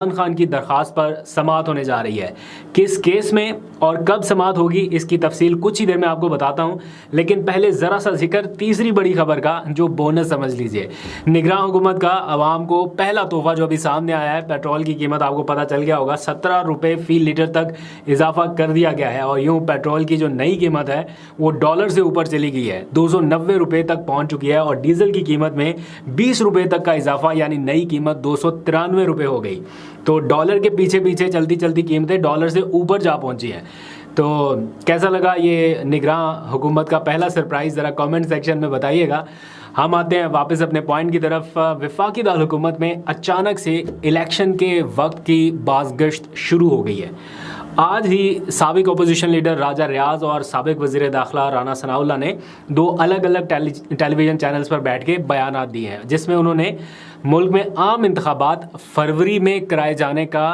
इमरान खान की दरख्वास्त पर समाअत होने जा रही है। किस केस में और कब समाअत होगी इसकी तफसील कुछ ही देर में आपको बताता हूं, लेकिन पहले ज़रा सा जिक्र तीसरी बड़ी खबर का, जो बोनस समझ लीजिए। निगरान हुकूमत का आवाम को पहला तोहफा जो अभी सामने आया है, पेट्रोल की कीमत आपको पता चल गया होगा, 17 रुपये फ़ी लीटर तक इजाफा कर दिया गया है। और यूँ पेट्रोल की जो नई कीमत है वो डॉलर से ऊपर चली गई है, 290 रुपये तक पहुँच चुकी है। और डीजल की कीमत में 20 रुपये तक का इजाफा, यानी नई कीमत 293 रुपये हो गई। तो डॉलर के पीछे पीछे चलती चलती कीमतें डॉलर से ऊपर जा पहुंची हैं। तो कैसा लगा ये निगरान हुकूमत का पहला सरप्राइज़, ज़रा कमेंट सेक्शन में बताइएगा। हम आते हैं वापस अपने पॉइंट की तरफ। वफाकी दारुल-हुकूमत में अचानक से इलेक्शन के वक्त की बाज़गश्त शुरू हो गई है। आज ही साबिक अपोजिशन लीडर राजा रियाज और साबिक वज़ीर दाखिला राना सनाउल्लाह ने दो अलग अलग टेलीविज़न चैनल्स पर बैठ के बयानात दिए हैं, जिसमें उन्होंने मुल्क में आम इंतखाबात फरवरी में कराए जाने का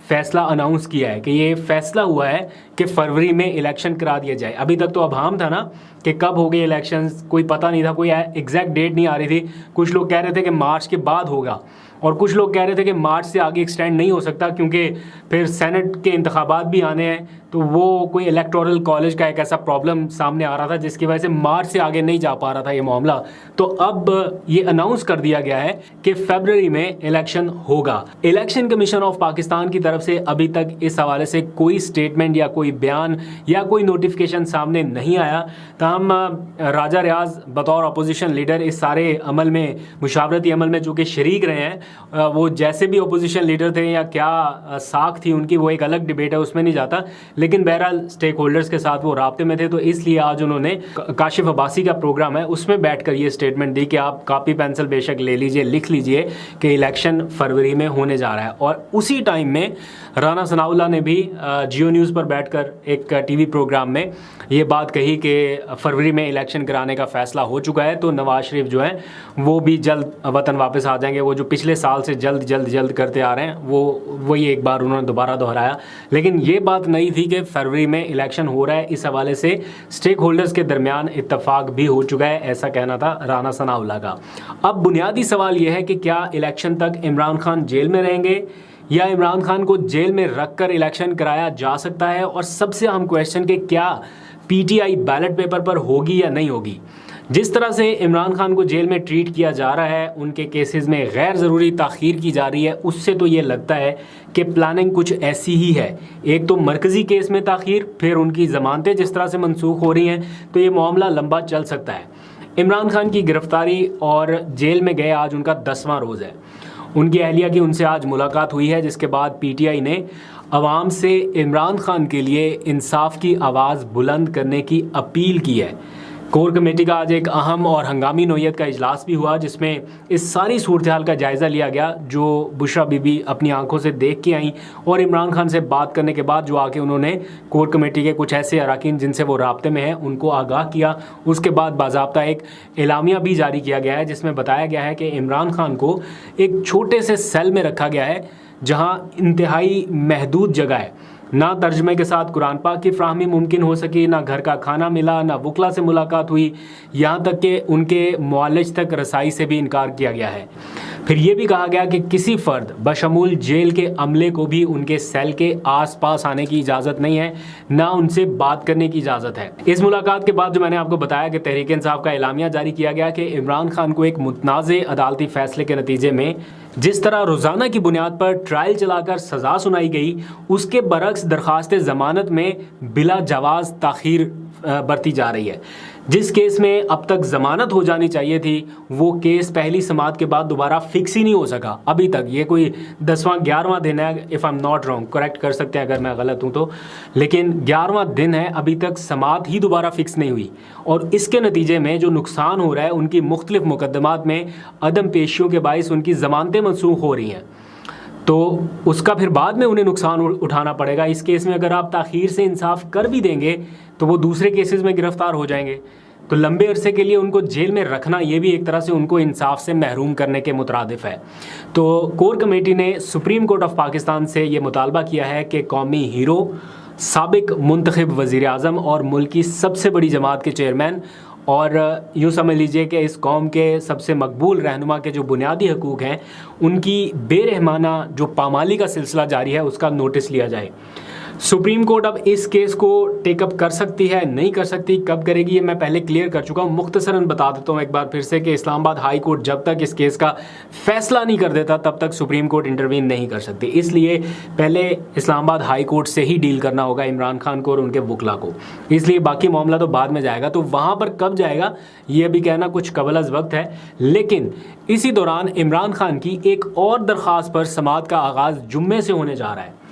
फ़ैसला अनाउंस किया है कि ये फ़ैसला हुआ है कि फरवरी में इलेक्शन करा दिया जाए। अभी तक तो अभाम था ना कि कब हो गए इलेक्शंस, कोई पता नहीं था, कोई एग्जैक्ट डेट नहीं आ रही थी। कुछ लोग कह रहे थे कि मार्च के बाद होगा, और कुछ लोग कह रहे थे कि मार्च से आगे एक्सटेंड नहीं हो सकता क्योंकि फिर सेनेट के इंतखाबात भी आने हैं। तो वो कोई इलेक्टोरल कॉलेज का एक ऐसा प्रॉब्लम सामने आ रहा था जिसकी वजह से मार्च से आगे नहीं जा पा रहा था ये मामला। तो अब ये अनाउंस कर दिया गया है कि फरवरी में इलेक्शन होगा। इलेक्शन कमीशन ऑफ पाकिस्तान की तरफ से अभी तक इस हवाले से कोई स्टेटमेंट या कोई बयान या कोई नोटिफिकेशन सामने नहीं आया। तमाम राजा रियाज बतौर अपोजिशन लीडर इस सारे अमल में, मुशावरती अमल में चूँकि शरीक रहे हैं, वो जैसे भी अपोजिशन लीडर थे या क्या साख थी उनकी, वो एक अलग डिबेट है, उसमें नहीं जाता। लेकिन बहरहाल स्टेक होल्डर्स के साथ वो राब्ते में थे, तो इसलिए आज उन्होंने काशिफ अब्बासी का प्रोग्राम है उसमें बैठकर ये स्टेटमेंट दी कि आप कापी पेंसिल बेशक ले लीजिए, लिख लीजिए कि इलेक्शन फरवरी में होने जा रहा है। और उसी टाइम में राना सनाउल्लाह ने भी जियो न्यूज़ पर बैठकर एक टीवी प्रोग्राम में ये बात कही कि फरवरी में इलेक्शन कराने का फ़ैसला हो चुका है, तो नवाज शरीफ जो हैं वो भी जल्द वतन वापस आ जाएंगे। वो जो पिछले साल से जल्द करते आ रहे हैं वो वही एक बार उन्होंने दोबारा दोहराया। लेकिन ये बात नहीं थी कि फरवरी में इलेक्शन हो रहा है। इस हवाले से स्टेक होल्डर्स के दरमियान इत्तफाक भी हो चुका है, ऐसा कहना था राना सनाउल्लाह का। अब बुनियादी सवाल यह है कि क्या इलेक्शन तक इमरान खान जेल में रहेंगे या इमरान खान को जेल में रखकर इलेक्शन कराया जा सकता है। और सबसे अहम क्वेश्चन कि क्या पीटीआई बैलेट पेपर पर होगी या नहीं होगी। जिस तरह से इमरान खान को जेल में ट्रीट किया जा रहा है, उनके केसेस में गैर ज़रूरी ताख़ीर की जा रही है, उससे तो ये लगता है कि प्लानिंग कुछ ऐसी ही है। एक तो मरकज़ी केस में ताख़ीर, फिर उनकी ज़मानतें जिस तरह से मनसूख हो रही हैं, तो ये मामला लंबा चल सकता है। इमरान खान की गिरफ़्तारी और जेल में गए आज उनका 10वां रोज़ है। उनकी अहलिया की उनसे आज मुलाकात हुई है, जिसके बाद पीटीआई ने अवाम से इमरान खान के लिए इंसाफ की आवाज़ बुलंद करने की अपील की है। कोर कमेटी का आज एक अहम और हंगामी नौयत का इजलास भी हुआ, जिसमें इस सारी सूरत हाल का जायज़ा लिया गया जो बुशरा बीबी अपनी आंखों से देख के आई, और इमरान खान से बात करने के बाद जो आके उन्होंने कोर कमेटी के कुछ ऐसे अरकान जिनसे वो राब्ते में हैं उनको आगाह किया। उसके बाद बाज़ाब्ता एक एलामिया भी जारी किया गया है जिसमें बताया गया है कि इमरान खान को एक छोटे से सेल में रखा गया है जहाँ इंतहाई महदूद जगह है, ना तर्जमे के साथ कुरान पाक की फ्राहमी मुमकिन हो सकी, ना घर का खाना मिला, ना वकला से मुलाकात हुई, यहाँ तक कि उनके मुआलिज तक रसाई से भी इनकार किया गया है। फिर ये भी कहा गया कि किसी फ़र्द बशमूल जेल के अमले को भी उनके सेल के आसपास आने की इजाज़त नहीं है, ना उनसे बात करने की इजाज़त है। इस मुलाकात के बाद जो मैंने आपको बताया कि तहरीक इंसाफ का एलामिया जारी किया गया कि इमरान खान को एक मुतनाज़े अदालती फ़ैसले के नतीजे में जिस तरह रोज़ाना की बुनियाद पर ट्रायल चलाकर सज़ा सुनाई गई, उसके बरक्स दरख्वास्त ज़मानत में बिला जवाज़ ताख़ीर बरती जा रही है। जिस केस में अब तक ज़मानत हो जानी चाहिए थी, वो केस पहली समाअत के बाद दोबारा फिक्स ही नहीं हो सका अभी तक। ये कोई 10वां 11वां दिन है, if I am not wrong, correct कर सकते हैं अगर मैं गलत हूँ तो, लेकिन 11वां दिन है, अभी तक समाअत ही दोबारा फिक्स नहीं हुई। और इसके नतीजे में जो नुकसान हो रहा है, उनकी मुख्तलिफ मुकदमात में अदम पेशियों के बाइस उनकी ज़मानतें मनसूख हो रही हैं, तो उसका फिर बाद में उन्हें नुकसान उठाना पड़ेगा। इस केस में अगर आप ताख़ीर से इंसाफ कर भी देंगे तो वो दूसरे केसेस में गिरफ़्तार हो जाएंगे, तो लंबे अरसे के लिए उनको जेल में रखना ये भी एक तरह से उनको इंसाफ से महरूम करने के मुतरादिफ है। तो कोर कमेटी ने सुप्रीम कोर्ट ऑफ पाकिस्तान से ये मुतालबा किया है कि कौमी हीरो, साबिक मुंतखब वज़ीर आज़म और मुल्क की सबसे बड़ी जमात के चेयरमैन और यूँ समझ लीजिए कि इस कौम के सबसे मकबूल रहनुमा के जो बुनियादी हकूक़ हैं उनकी बेरहमाना जो पामाली का सिलसिला जारी है उसका नोटिस लिया जाए। सुप्रीम कोर्ट अब इस केस को टेकअप कर सकती है, नहीं कर सकती, कब करेगी ये मैं पहले क्लियर कर चुका हूँ। मुख्तसरन बता देता हूँ एक बार फिर से कि इस्लामाबाद हाई कोर्ट जब तक इस केस का फैसला नहीं कर देता तब तक सुप्रीम कोर्ट इंटरवीन नहीं कर सकती। इसलिए पहले इस्लामाबाद हाई कोर्ट से ही डील करना होगा इमरान खान को और उनके वकला को, इसलिए बाकी मामला तो बाद में जाएगा। तो वहाँ पर कब जाएगा ये अभी कहना कुछ कबल अज़ वक्त है। लेकिन इसी दौरान इमरान खान की एक और दरख्वास्त पर समाअत का आगाज़ जुम्मे से होने जा रहा है।